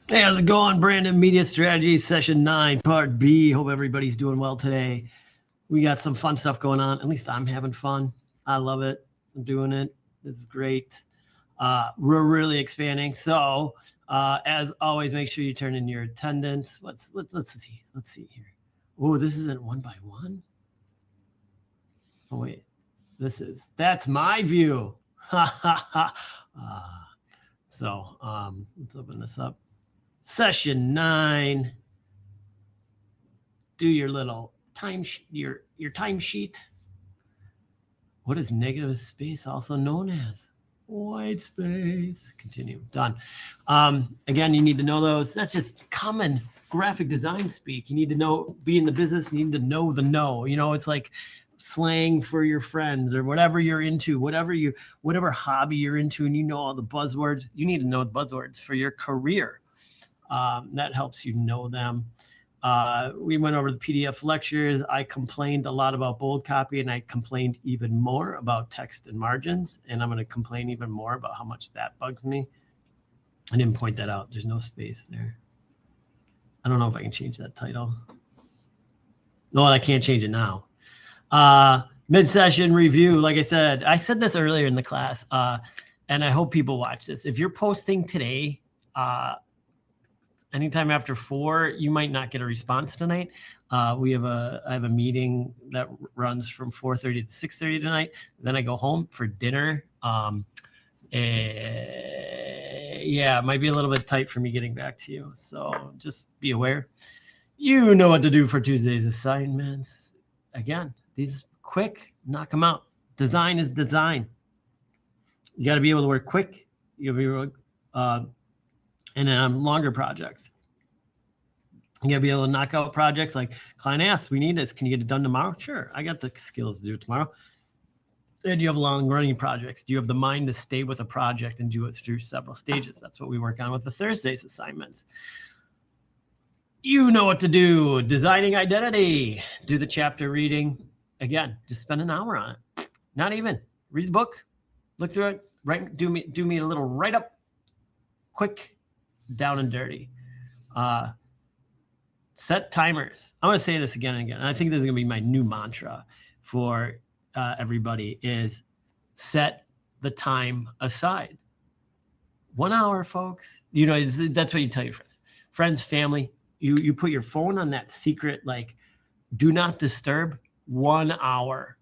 Hey, how's it going? Brandon Media Strategy Session 9, Part B. Hope everybody's doing well today. We got some fun stuff going on. At least I'm having fun. I love it. I'm doing it. This is great. We're really expanding. So, as always, make sure you turn in your attendance. Let's see here. Oh, this isn't one by one. Oh wait, that's my view. Ha ha ha. Let's open this up. Session 9. Do your little your timesheet. What is negative space also known as? White space. Continue. Done. Again, you need to know those. That's just common graphic design speak. You need to know, be in the business, you need to know the know. You know, it's like slang for your friends or whatever you're into, whatever hobby you're into, and you know all the buzzwords. You need to know the buzzwords for your career. That helps you know them. We went over the PDF lectures. I complained a lot about bold copy, and I complained even more about text and margins. And I'm going to complain even more about how much that bugs me. I didn't point that out. There's no space there. I don't know if I can change that title. No, I can't change it now. Mid-session review. Like I said this earlier in the class, and I hope people watch this. If you're posting today, anytime after 4, you might not get a response tonight. I have a meeting that runs from 4:30 to 6:30 tonight. Then I go home for dinner. Yeah, it might be a little bit tight for me getting back to you. So just be aware. You know what to do for Tuesday's assignments. Again, these quick, knock them out. Design is design. You got to be able to work quick. You got to be able to, and then on longer projects. You gotta be able to knock out projects like client asks, we need this. Can you get it done tomorrow? Sure, I got the skills to do it tomorrow. And you have long running projects. Do you have the mind to stay with a project and do it through several stages? That's what we work on with the Thursdays assignments. You know what to do. Designing identity. Do the chapter reading. Again, just spend an hour on it. Not even. Read the book. Look through it. Do me a little write up. Quick, down and dirty. Set timers. I'm going to say this again and again. And I think this is going to be my new mantra for everybody is set the time aside. 1 hour, folks. You know, that's what you tell your friends. Friends, family, you put your phone on that secret, like, do not disturb. 1 hour.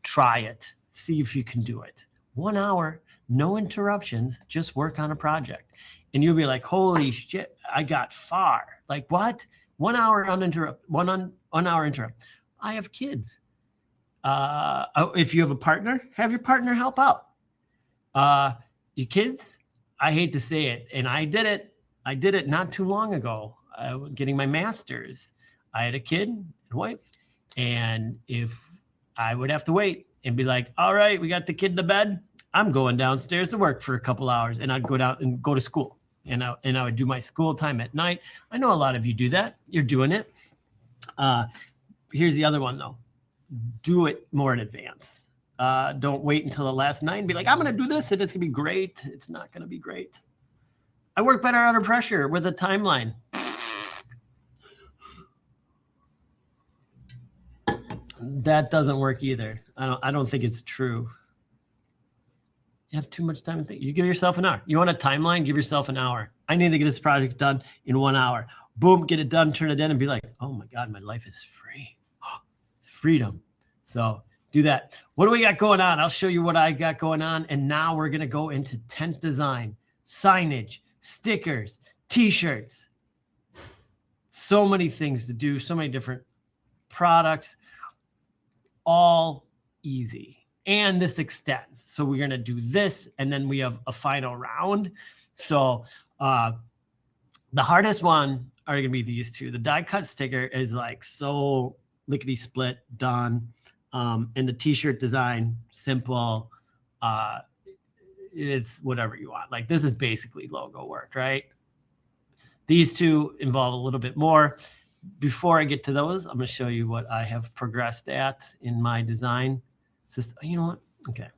Try it. See if you can do it. 1 hour, no interruptions, just work on a project. And you'll be like, holy shit, I got far. Like, what? 1 hour uninterrupted, 1 hour interrupt. I have kids. If you have a partner, have your partner help out. Your kids, I hate to say it, and I did it not too long ago. Getting my master's. I had a kid and wife, and if I would have to wait and be like, all right, we got the kid to bed, I'm going downstairs to work for a couple hours, and I'd go down and go to school. And I would do my school time at night. I know a lot of you do that. You're doing it. Here's the other one, though. Do it more in advance. Don't wait until the last night and be like, I'm going to do this, and it's going to be great. It's not going to be great. I work better under pressure with a timeline. That doesn't work either. I don't think it's true. You have too much time to think. You give yourself an hour. You want a timeline? Give yourself an hour. I need to get this project done in 1 hour. Boom, get it done, turn it in, and be like, oh my God, my life is free. It's freedom. So do that. What do we got going on? I'll show you what I got going on. And now we're going to go into tent design, signage, stickers, t-shirts. So many things to do, so many different products, all easy. And this extends. So we're going to do this, and then we have a final round. So the hardest one are going to be these two. The die cut sticker is like so lickety split done. And the t-shirt design, simple. It's whatever you want. Like this is basically logo work, right? These two involve a little bit more. Before I get to those, I'm going to show you what I have progressed at in my design. You know what? Okay.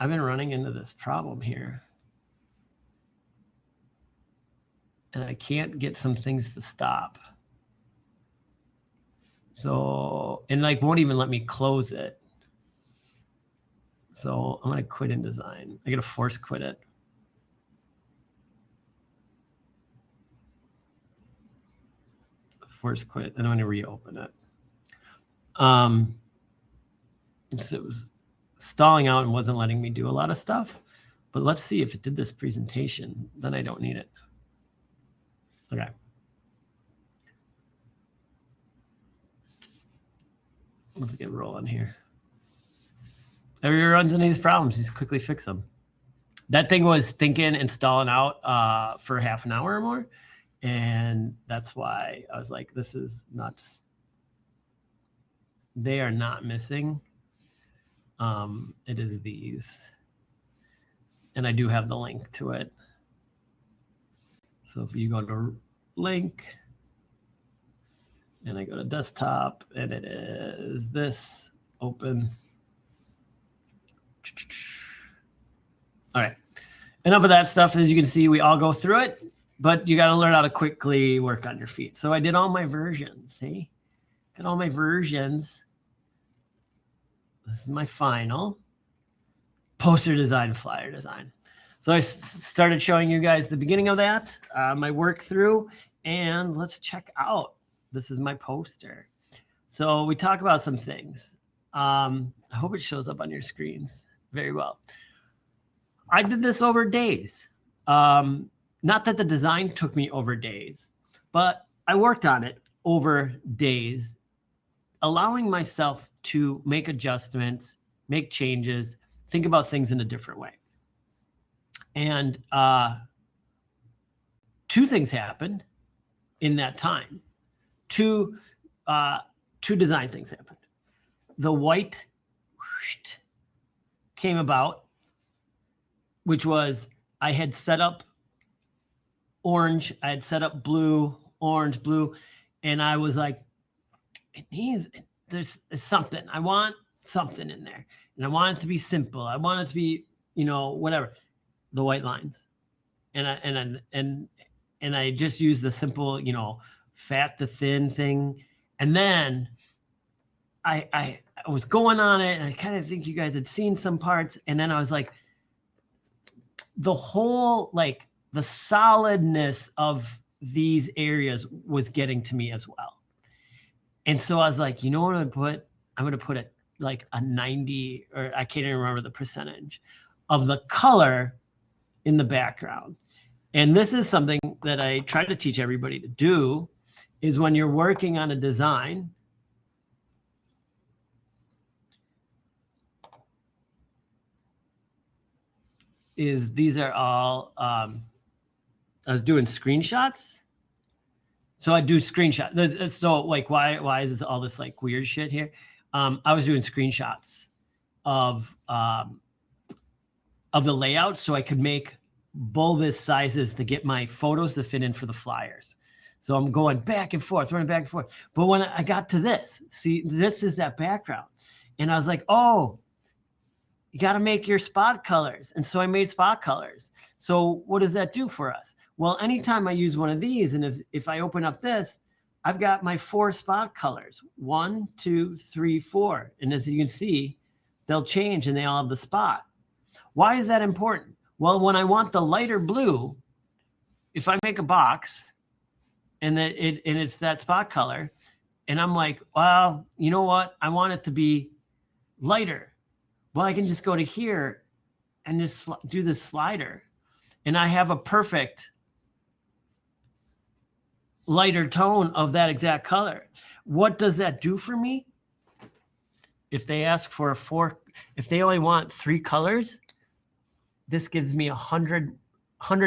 I've been running into this problem here. and I can't get some things to stop. So, and like won't even let me close it. So I'm going to quit InDesign. I got to force quit it. Force quit, and I'm going to reopen it. So it was stalling out and wasn't letting me do a lot of stuff. But let's see if it did this presentation. Then I don't need it. Okay. Let's get rolling here. Everyone runs into these problems. Just quickly fix them. That thing was thinking and stalling out for half an hour or more. And that's why I was like, this is nuts. They are not missing. It is these. And I do have the link to it. So if you go to link, and I go to desktop, and it is this, open. All right. Enough of that stuff. As you can see, we all go through it, but you got to learn how to quickly work on your feet. So I did all my versions, see? Got all my versions. This is my final poster design, flyer design. So I started showing you guys the beginning of that, my work through, and let's check out. This is my poster. So we talk about some things. I hope it shows up on your screens very well. I did this over days. Not that the design took me over days, but I worked on it over days, allowing myself to make adjustments, make changes, think about things in a different way. And two things happened in that time. Two design things happened. The white came about, which was I had set up orange, I had set up blue, orange, blue, and I was like, there's something. I want something in there, and I want it to be simple. I want it to be, whatever, the white lines, and I just used the simple, fat to thin thing, and then I was going on it, and I kind of think you guys had seen some parts, and then I was like, the whole, like, the solidness of these areas was getting to me as well. And so I was like, you know what I'm going to put it like a 90, or I can't even remember the percentage of the color in the background. And this is something that I try to teach everybody to do, is when you're working on a design, is these are all, I was doing screenshots. So I do screenshots. So like, why is this all this like weird shit here? I was doing screenshots of the layout so I could make bulbous sizes to get my photos to fit in for the flyers. So I'm going back and forth, running back and forth. But when I got to this, see, this is that background. And I was like, oh, you got to make your spot colors. And so I made spot colors. So what does that do for us? Well, anytime I use one of these, and if I open up this, I've got my 4 spot colors, 1, 2, 3, 4. And as you can see, they'll change and they all have the spot. Why is that important? Well, when I want the lighter blue, if I make a box and it's that spot color, and I'm like, well, you know what? I want it to be lighter. Well, I can just go to here and just do this slider, and I have a perfect lighter tone of that exact color. What does that do for me? If they ask for if they only want 3 colors, this gives me 100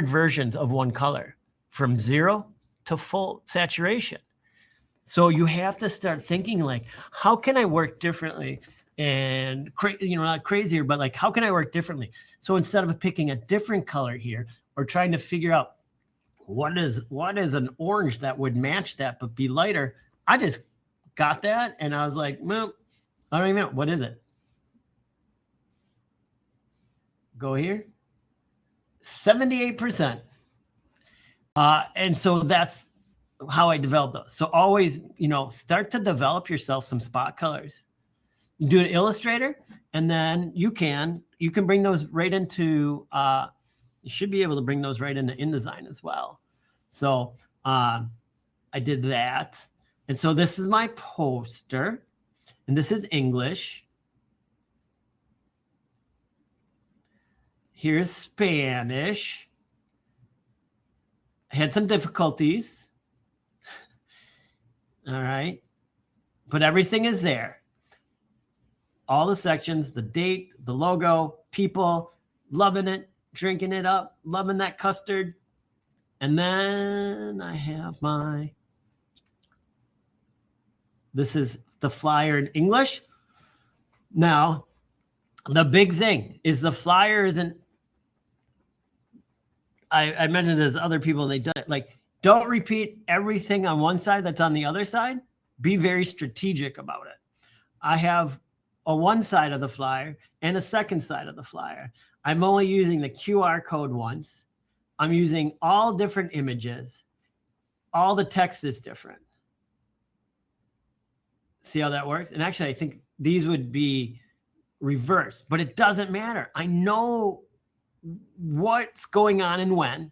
versions of one color, from 0 to full saturation. So you have to start thinking like, how can I work differently? And not crazier, but like, how can I work differently? So instead of picking a different color here, or trying to figure out what is an orange that would match that but be lighter, I just got that and I was like, well, I don't even know, what is it? Go here, 78%. And so that's how I developed those. So always, start to develop yourself some spot colors. You do an Illustrator, and then you can bring those right into. You should be able to bring those right into InDesign as well. So I did that, and so this is my poster, and this is English. Here's Spanish. I had some difficulties. All right. But everything is there. All the sections, the date, the logo, people, loving it, drinking it up, loving that custard. And then I have this is the flyer in English. Now, the big thing is the flyer isn't, I mentioned it as other people, they done it. Like, don't repeat everything on one side that's on the other side. Be very strategic about it. I have a one side of the flyer and a second side of the flyer. I'm only using the QR code once. I'm using all different images. All the text is different. See how that works? And actually, I think these would be reversed, but it doesn't matter. I know what's going on and when,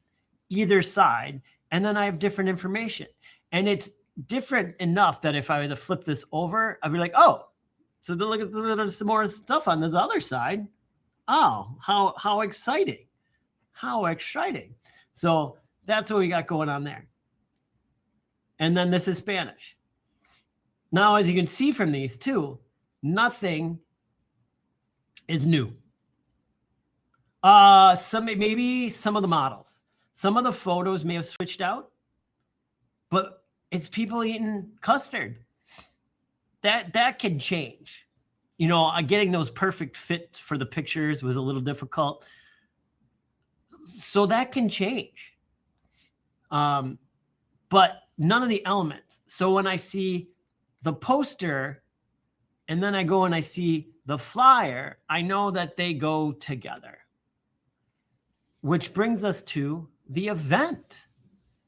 either side, and then I have different information. And it's different enough that if I were to flip this over, I'd be like, oh, so look at some more stuff on the other side. Oh, how exciting. How exciting. So that's what we got going on there. And then this is Spanish. Now, as you can see from these two, nothing is new. Maybe some of the models. Some of the photos may have switched out, but it's people eating custard. That can change. Getting those perfect fit for the pictures was a little difficult. So that can change. But none of the elements. So when I see the poster and then I go and I see the flyer, I know that they go together. Which brings us to the event.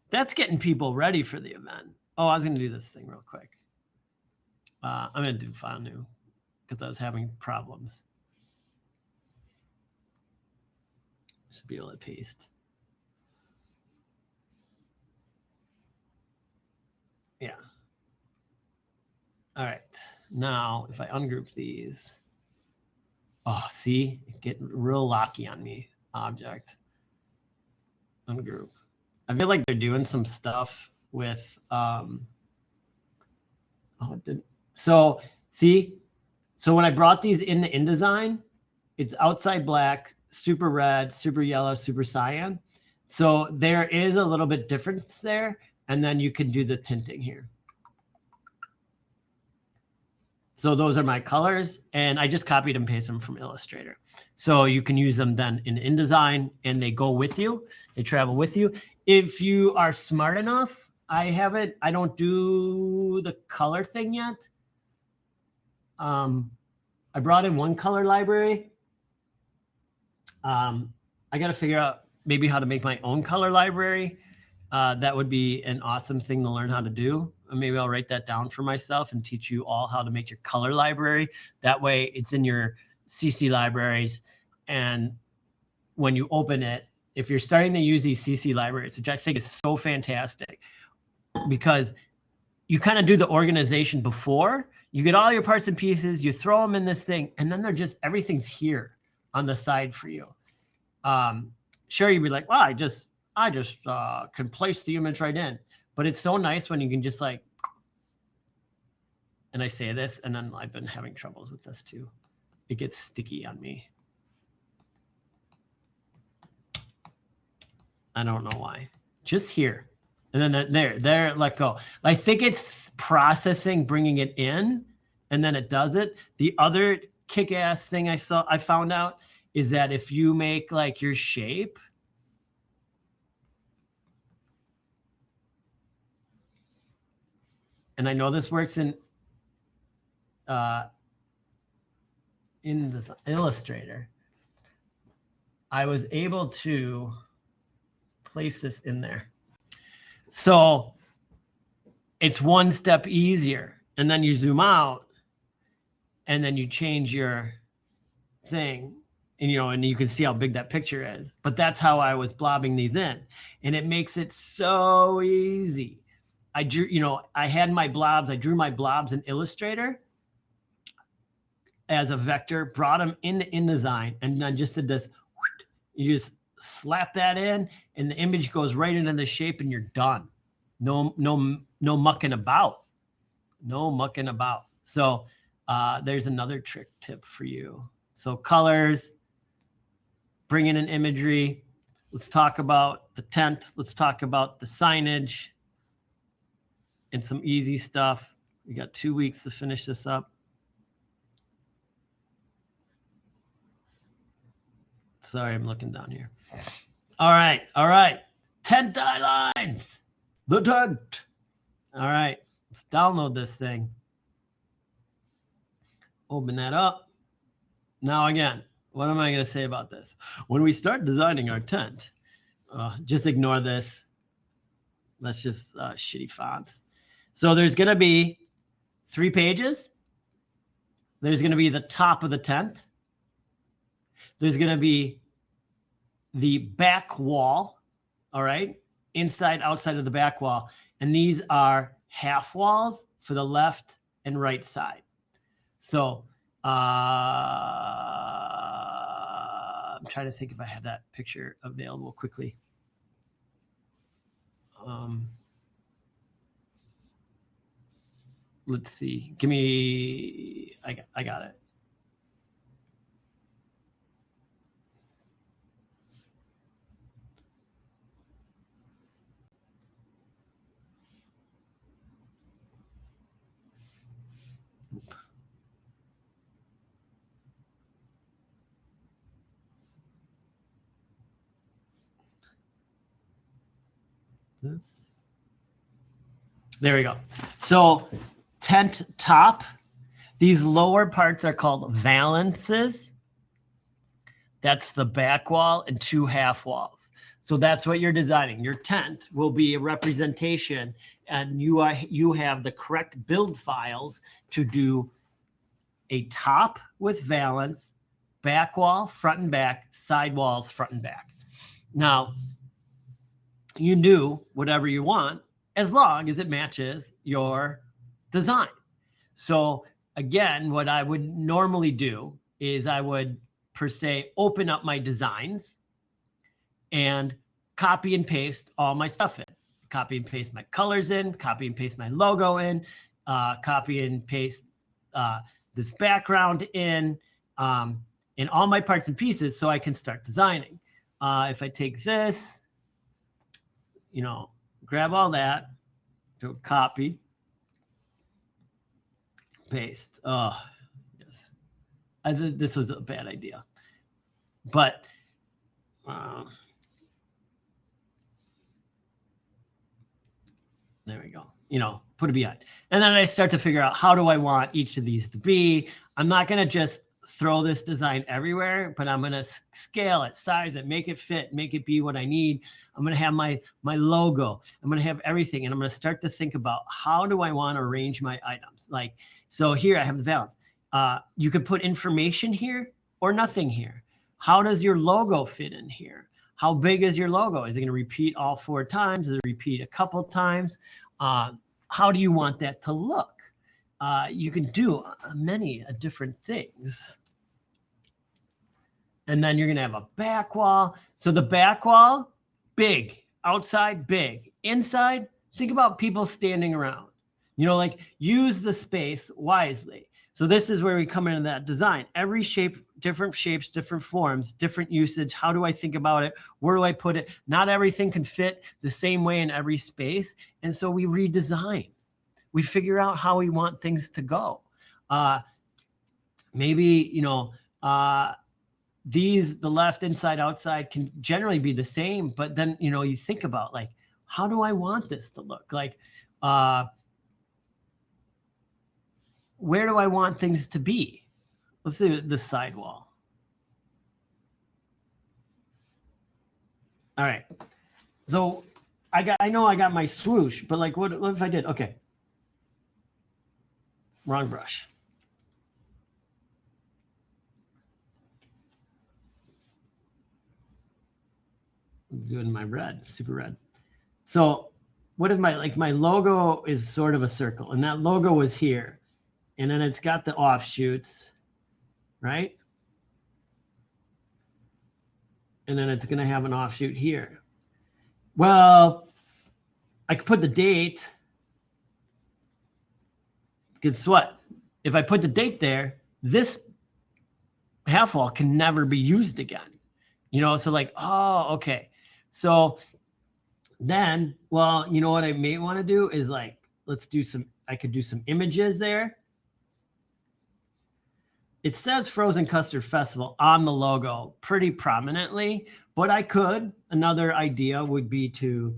That's getting people ready for the event. Oh, I was going to do this thing real quick. I'm going to do File New because I was having problems. Should be able to paste. Yeah. All right. Now, if I ungroup these, oh, see, it get real locky on me. Object. Ungroup. I feel like they're doing some stuff with so see, so when I brought these into InDesign, it's outside black, super red, super yellow, super cyan. So there is a little bit difference there, and then you can do the tinting here. So those are my colors, and I just copied and pasted them from Illustrator. So you can use them then in InDesign, and they go with you. They travel with you. If you are smart enough, I don't do the color thing yet. I brought in one color library. I got to figure out maybe how to make my own color library. That would be an awesome thing to learn how to do. Maybe I'll write that down for myself and teach you all how to make your color library. That way it's in your CC libraries. And when you open it, if you're starting to use these CC libraries, which I think is so fantastic, because you kind of do the organization before, you get all your parts and pieces, you throw them in this thing, and then everything's here on the side for you. Sure, you'd be like, well, I just can place the image right in. But it's so nice when you can just like, and I say this, and then I've been having troubles with this too. It gets sticky on me. I don't know why. Just here. And then there, let go. I think it's processing, bringing it in, and then it does it. The other kick-ass thing I found out is that if you make like your shape, and I know this works in this Illustrator, I was able to place this in there. So it's one step easier. And then you zoom out and then you change your thing, and and you can see how big that picture is. But that's how I was blobbing these in, and it makes it so easy. I drew, I had my blobs. I drew my blobs in Illustrator as a vector, brought them into InDesign, and then just did this. You just slap that in, and the image goes right into the shape, and you're done. No mucking about. No mucking about. So there's another trick tip for you. So colors, bring in an imagery. Let's talk about the tent. Let's talk about the signage and some easy stuff. We got 2 weeks to finish this up. Sorry, I'm looking down here. All right. Tent guidelines. The tent. All right, let's download this thing. Open that up. Now again, what am I going to say about this? When we start designing our tent, just ignore this. That's just shitty fonts. So there's going to be 3 pages. There's going to be the top of the tent. There's going to be the back wall, all right? Inside, outside of the back wall. And these are half walls for the left and right side. So I'm trying to think if I have that picture available quickly. Let's see. Give me. I got it. There we go. So tent top, these lower parts are called valances. That's the back wall and 2 half walls. So that's what you're designing. Your tent will be a representation, and you have the correct build files to do a top with valance, back wall, front and back, side walls, front and back. Now, you do whatever you want as long as it matches your design. So again, what I would normally do is I would, per se, open up my designs and copy and paste all my stuff in. Copy and paste my colors in, copy and paste my logo in, copy and paste this background in all my parts and pieces so I can start designing. If I take this, grab all that, do copy, paste. Oh, yes. I think this was a bad idea. But there we go. Put a behind. And then I start to figure out, how do I want each of these to be? I'm not going to just throw this design everywhere, but I'm going to scale it, size it, make it fit, make it be what I need. I'm going to have my logo. I'm going to have everything. And I'm going to start to think about, how do I want to arrange my items? Like, so here I have the valance. You could put information here or nothing here. How does your logo fit in here? How big is your logo? Is it going to repeat all 4 times? Does it repeat a couple times? How do you want that to look? You can do many different things. And then you're going to have a back wall. So the back wall, big. Outside, big. Inside, think about people standing around. Like, use the space wisely. So this is where we come into that design. Every shape, different shapes, different forms, different usage. How do I think about it? Where do I put it? Not everything can fit the same way in every space. And so we redesign. We figure out how we want things to go. Maybe, the left, inside, outside can generally be the same. But then, you think about, like, how do I want this to look? Like, where do I want things to be? Let's see the side wall. All right. So I know I got my swoosh, but like, what if I did? Okay. Wrong brush. I'm doing my red, super red. So what if my logo is sort of a circle, and that logo was here, and then it's got the offshoots, right? And then it's gonna have an offshoot here. Well, I could put the date. Guess what? If I put the date there, this half wall can never be used again. So like, oh, okay. So then, well, you know what I may want to do is like, I could do some images there. It says Frozen Custard Festival on the logo pretty prominently, but another idea would be to,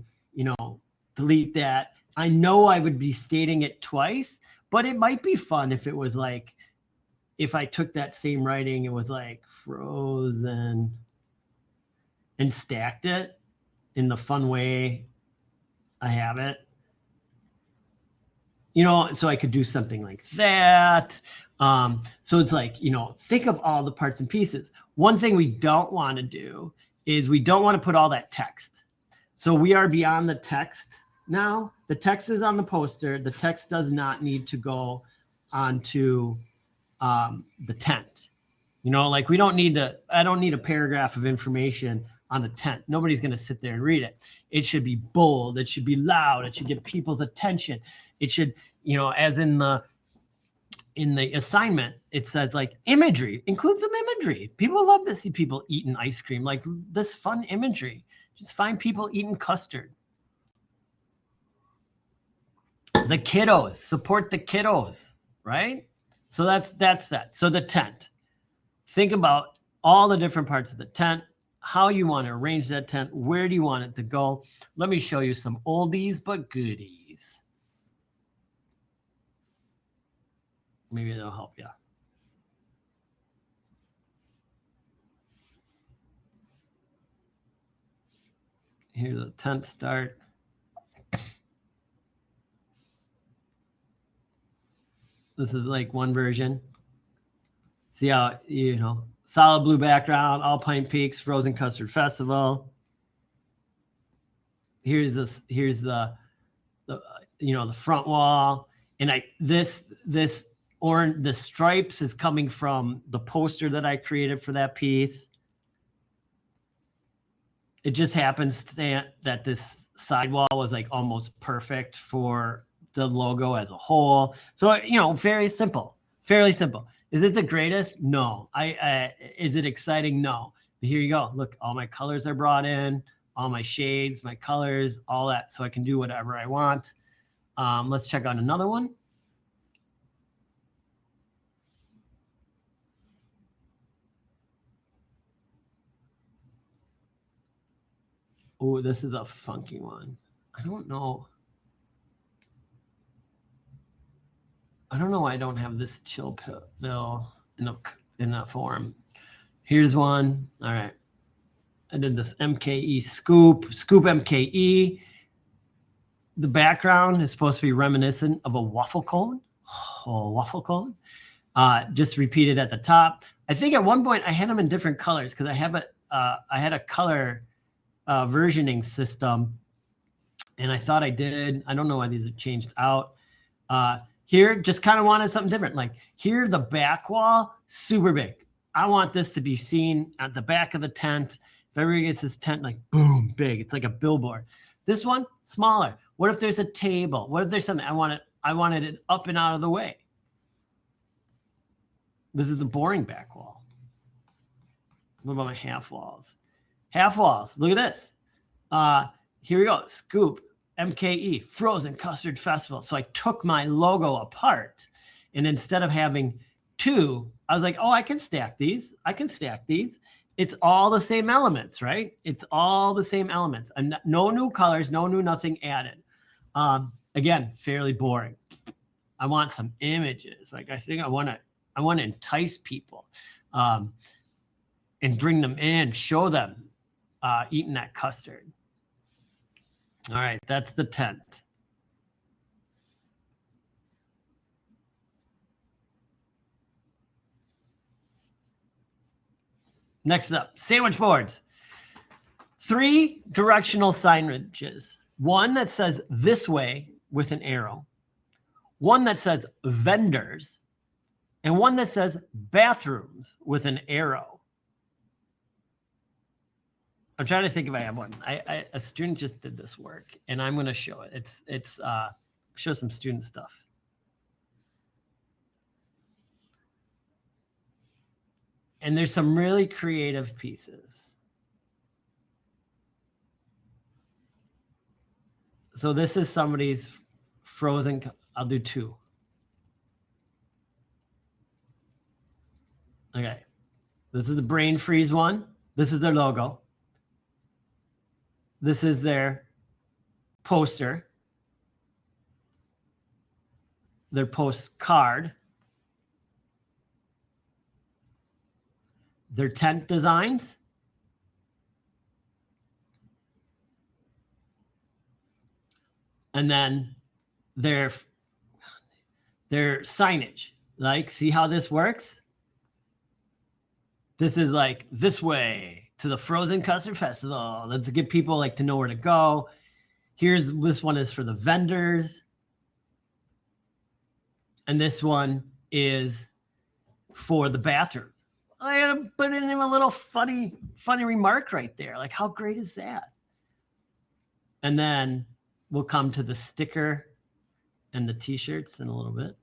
delete that. I know I would be stating it twice, but it might be fun if it was like, if I took that same writing, it was like Frozen and stacked it in the fun way I have it. So I could do something like that. So it's like, think of all the parts and pieces. One thing we don't want to do is we don't want to put all that text. So we are beyond the text now. The text is on the poster. The text does not need to go onto the tent. Like I don't need a paragraph of information on the tent. Nobody's going to sit there and read it. It should be bold. It should be loud. It should get people's attention. It should, as in the assignment, it says like imagery, include some imagery. People love to see people eating ice cream, like this fun imagery. Just find people eating custard. The kiddos, support the kiddos, right? So that's that. So the tent. Think about all the different parts of the tent, how you want to arrange that tent, where do you want it to go? Let me show you some oldies but goodies. Maybe that'll help you. Here's a tent start. This is like one version. See how, solid blue background, Alpine Peaks, Frozen Custard Festival. Here's the front wall. And this orange, the stripes is coming from the poster that I created for that piece. It just happens that this sidewall was like almost perfect for the logo as a whole. So, very simple, fairly simple. Is it the greatest? No. Is it exciting? No. But here you go. Look, all my colors are brought in, all my shades, my colors, all that. So I can do whatever I want. Let's check out another one. Oh, this is a funky one. I don't know why I don't have this chill pill in that form. Here's one. All right. I did this MKE scoop MKE. The background is supposed to be reminiscent of a waffle cone. Oh, waffle cone. Just repeated at the top. I think at one point I had them in different colors because I had a color versioning system, and I thought I did. I don't know why these have changed out. Here, just kind of wanted something different. Like here, the back wall, super big. I want this to be seen at the back of the tent. If everybody gets this tent, like boom, big. It's like a billboard. This one, smaller. What if there's a table? What if there's something? I wanted it up and out of the way. This is the boring back wall. What about my half walls? Half walls. Look at this. Here we go. Scoop. MKE, Frozen Custard Festival. So I took my logo apart, and instead of having two, I was like, oh, I can stack these. It's all the same elements, right? It's all the same elements. And no new colors, no new nothing added. Again, fairly boring. I want some images. Like I think I want to entice people and bring them in, show them eating that custard. All right, that's the tent. Next up, sandwich boards. 3 directional signages. One that says this way with an arrow. One that says vendors. And one that says bathrooms with an arrow. I'm trying to think if I have one. A student just did this work, and I'm going to show it. It's show some student stuff. And there's some really creative pieces. So this is somebody's frozen. I'll do 2. Okay. This is the brain freeze one. This is their logo. This is their poster. Their postcard. Their tent designs. And then their signage. Like, see how this works? This is like this way to the Frozen Custard Festival. Let's get people like to know where to go. This one is for the vendors. And this one is for the bathroom. I had to put in a little funny remark right there. Like, how great is that? And then we'll come to the sticker and the t-shirts in a little bit.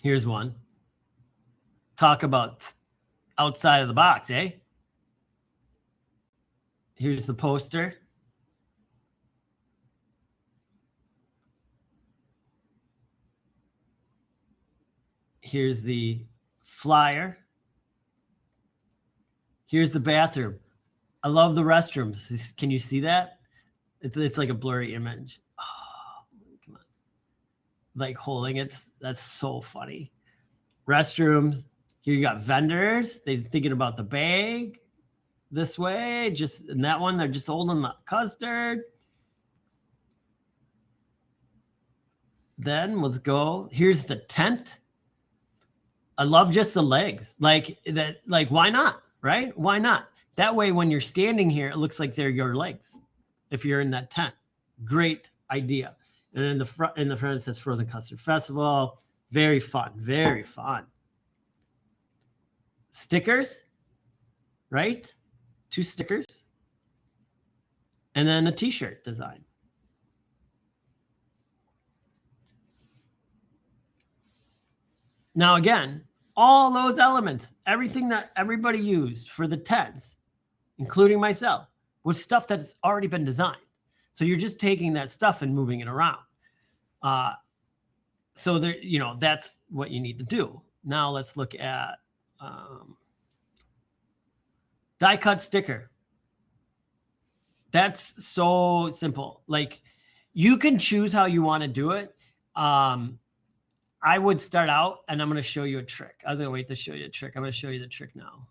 Here's one. Talk about outside of the box, eh? Here's the poster. Here's the flyer. Here's the bathroom. I love the restrooms. Can you see that? It's like a blurry image. Oh, come on. Like holding it. That's so funny. Restrooms. Here you got vendors. They're thinking about the bag this way. Just in that one, they're just holding the custard. Then let's go. Here's the tent. I love just the legs. Like that. Like why not? Right? Why not? That way, when you're standing here, it looks like they're your legs. If you're in that tent, great idea. And in the front, it says Frozen Custard Festival. Very fun. Very fun. Stickers, right? 2 stickers, and then a t-shirt design. Now again, all those elements, everything that everybody used for the tents, including myself, was stuff that's already been designed. So you're just taking that stuff and moving it around. So there, that's what you need to do. Now let's look at die cut sticker. That's so simple. Like you can choose how you want to do it. I would start out, and I'm going to show you a trick. I was going to wait to show you a trick. I'm going to show you the trick now.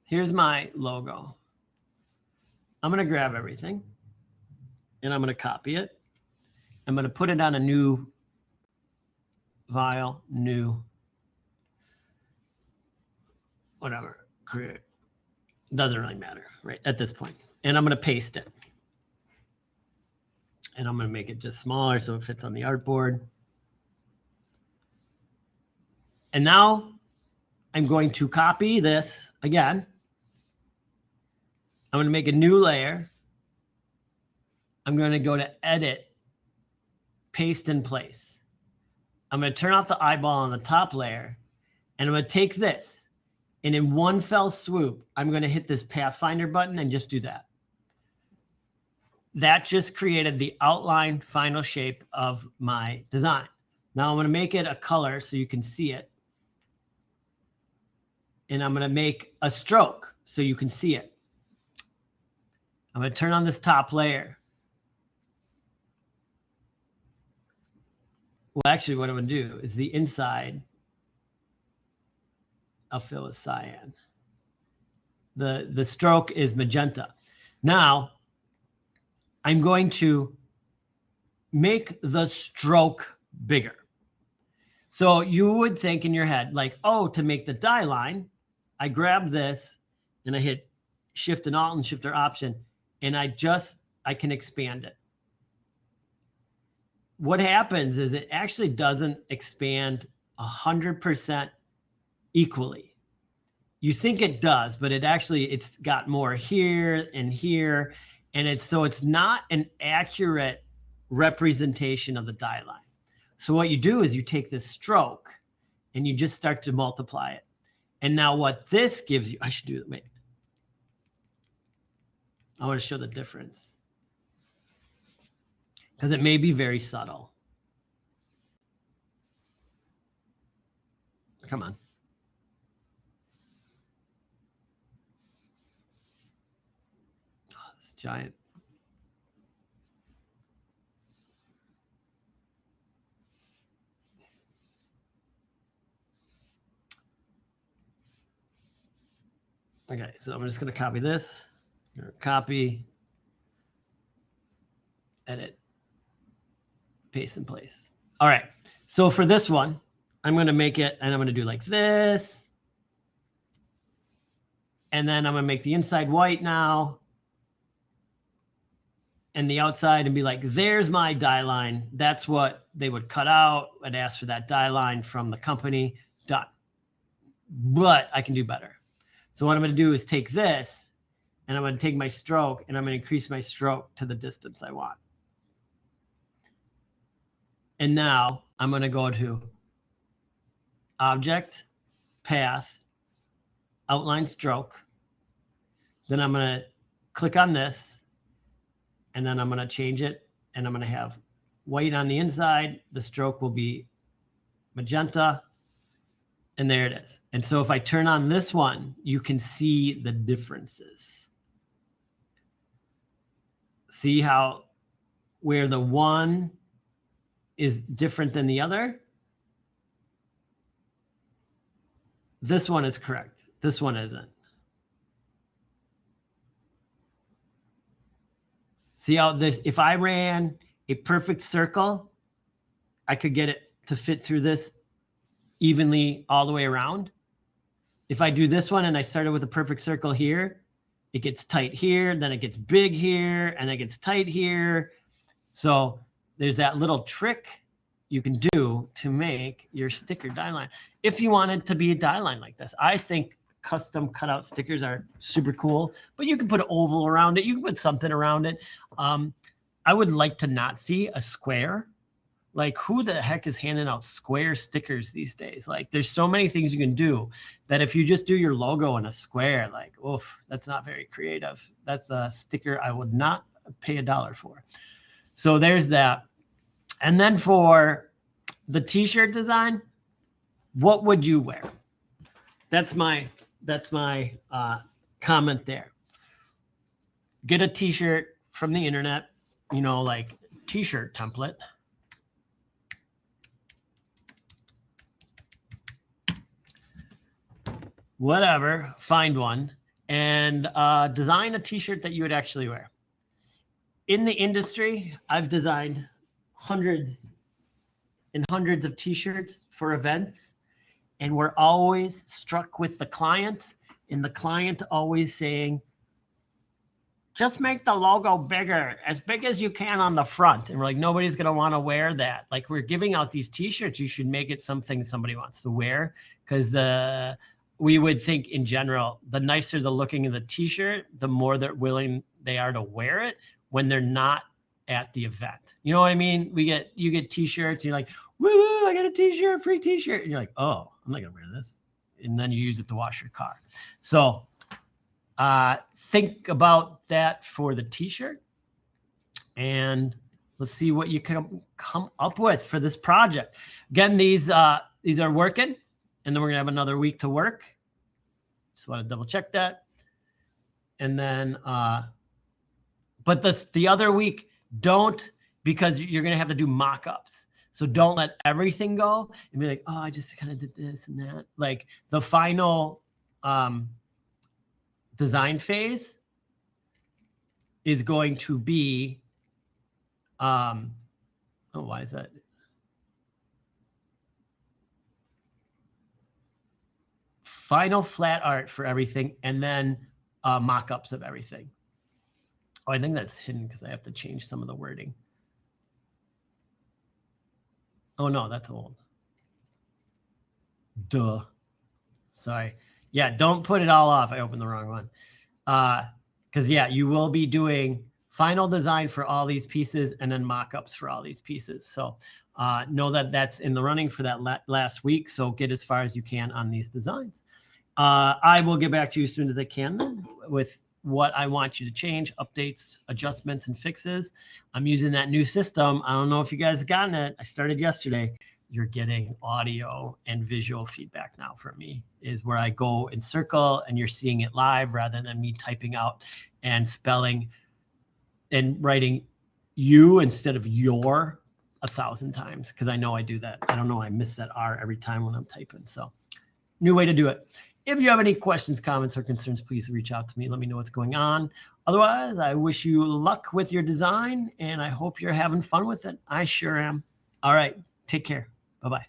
Here's my logo. I'm going to grab everything, and I'm going to copy it. I'm going to put it on a new file, new, whatever, create. Doesn't really matter, right, at this point. And I'm going to paste it. And I'm going to make it just smaller so it fits on the artboard. And now I'm going to copy this again. I'm going to make a new layer. I'm going to go to Edit, Paste in Place. I'm going to turn off the eyeball on the top layer, and I'm going to take this, and in one fell swoop, I'm going to hit this Pathfinder button and just do that. That just created the outline final shape of my design. Now I'm going to make it a color so you can see it. And I'm going to make a stroke so you can see it. I'm going to turn on this top layer. Well, actually what I'm going to do is the inside I'll fill with cyan. The stroke is magenta. Now I'm going to make the stroke bigger. So you would think in your head, like, oh, to make the die line, I grab this and I hit Shift and Alt and Shift or Option, and I can expand it. What happens is it actually doesn't expand 100% equally. You think it does, but it's got more here and here, and it's not an accurate representation of the die line. So what you do is you take this stroke and you just start to multiply it. And now what this gives you, I should do it. Wait. I want to show the difference because it may be very subtle. Come on. Oh, this giant. Okay, so I'm just going to copy this. Copy, edit, paste in place. All right, so for this one, I'm going to make it, and I'm going to do like this. And then I'm going to make the inside white now. And the outside and be like, there's my die line. That's what they would cut out. I'd ask for that die line from the company, done. But I can do better. So what I'm going to do is take this, and I'm going to take my stroke, and I'm going to increase my stroke to the distance I want. And now I'm going to go to Object, Path, Outline Stroke. Then I'm going to click on this, and then I'm going to change it, and I'm going to have white on the inside. The stroke will be magenta, and there it is. And so if I turn on this one, you can see the differences. See how where the one is different than the other? This one is correct. This one isn't. See how this, if I ran a perfect circle, I could get it to fit through this evenly all the way around. If I do this one and I started with a perfect circle here, it gets tight here, then it gets big here, and it gets tight here. So there's that little trick you can do to make your sticker die line. If you want it to be a die line like this, I think custom cutout stickers are super cool, but you can put an oval around it. You can put something around it. I would like to not see a square. Like, who the heck is handing out square stickers these days? Like, there's so many things you can do that if you just do your logo in a square, like, oof, that's not very creative. That's a sticker I would not pay $1 for. So there's that. And then for the t-shirt design, what would you wear? That's my comment there. Get a t-shirt from the internet, you know, like t-shirt template. Whatever, find one and design a t-shirt that you would actually wear. In the industry, I've designed hundreds and hundreds of t-shirts for events, and we're always struck with the client, and the client always saying, just make the logo bigger, as big as you can on the front. And we're like, nobody's gonna wanna wear that. Like, we're giving out these t-shirts, you should make it something somebody wants to wear, because we would think in general, the nicer the looking of the t-shirt, the more they're willing they are to wear it when they're not at the event. You know what I mean? You get t-shirts, and you're like, woo, I got a t-shirt, free t-shirt. And you're like, oh, I'm not gonna wear this. And then you use it to wash your car. So think about that for the t-shirt, and let's see what you can come up with for this project. Again, these are working, and then we're gonna have another week to work. Just want to double check that. And then, but the other week, don't, because you're gonna have to do mock-ups. So don't let everything go and be like, oh, I just kind of did this and that. Like the final design phase is going to be, oh, why is that? Final flat art for everything, and then mock-ups of everything. Oh, I think that's hidden because I have to change some of the wording. Oh no, that's old. Duh. Sorry. Yeah, don't put it all off. I opened the wrong one. Because yeah, you will be doing final design for all these pieces and then mock-ups for all these pieces. So know that that's in the running for that last week. So get as far as you can on these designs. I will get back to you as soon as I can then with what I want you to change, updates, adjustments, and fixes. I'm using that new system. I don't know if you guys have gotten it. I started yesterday. You're getting audio and visual feedback now from me, is where I go and circle and you're seeing it live rather than me typing out and spelling and writing you instead of your 1,000 times, because I know I do that. I don't know, I miss that R every time when I'm typing. So new way to do it. If you have any questions, comments, or concerns, please reach out to me. Let me know what's going on. Otherwise, I wish you luck with your design, and I hope you're having fun with it. I sure am. All right. Take care. Bye-bye.